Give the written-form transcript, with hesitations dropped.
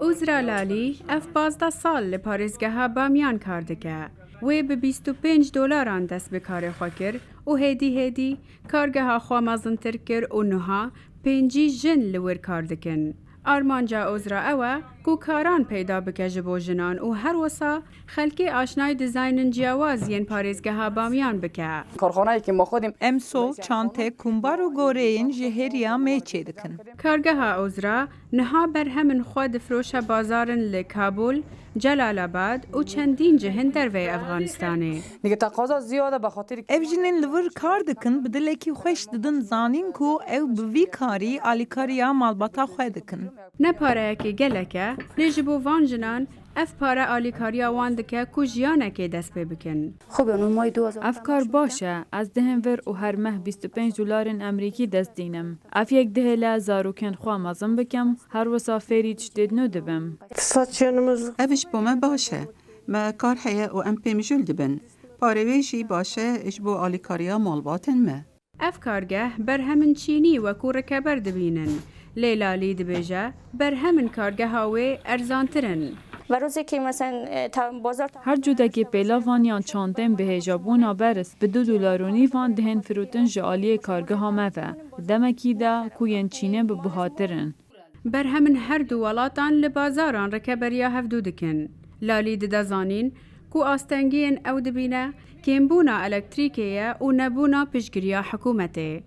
اوزرا لالی اف 15 سال لپارێزگەها بامیان کار دەکە. وێ بە 25 دۆلاران دەست بە کارێ خۆ کرد و هێدی کارگەها خوا مەزنتر کرد و نوها پێنجی ژن لەوەر کار دەکەن. ئارمانجا ئۆزرا ئەوە کو کاران پەیدا بکە ji بۆ ژنان و هەروەسا خەلکی ئاشنای دیزاینن جیاوازیên پارێزگەها بامیان بکە. Emso, çante, kumbar û goreyên ji hêriya me çê dikin. کارگەها ئۆزرا نەها بەرهەمن خوا دفرۆشە بازارن لە کابل، جەلالاباد و چەندین جهن دەرvey ئەفغانستانê. Ev jinên li vir kar dikin, bi dilekî xweş didin zanîn ku ew bi vî karî alîkariya malbata xwe dikin. Ne pareyekê geleke, lê ji bo van jinan ev pare alîkariya wan dike ku jiyanekê dest pê bikin. Ev baş e, ez dihên vir û her meh 25 dolarên Emerîkî dest dînim. Ev yek dihêle zarokên xwe mezin bikim, her wisa fêrî tiştê nû dibim. Ev ji bo me baş e. Me kar heye û em pê mijûl dibin. Parê wê jî baş e ji bo alîkariya malbatên me. Ev kargeh berhemin çînî wekû rekeber dibînin. Lê Lalî dibêje berhemin kargeha wê erzantirin. Her cudekê pêlavan yan çandên bihêjabûna beris bi 2 dolarûnî van dihên firotin ji aliyê kargeha me ve. Demekî de ku yên Çînê bi bihatirin. Berhemin her du welatan li bazaran rekeberiya hevdû dikin. Lalî dide zanîn ku astengiyên ew dibîne kêmbûna elektrîkê ye û nebûna piştgiriya hikûmetê.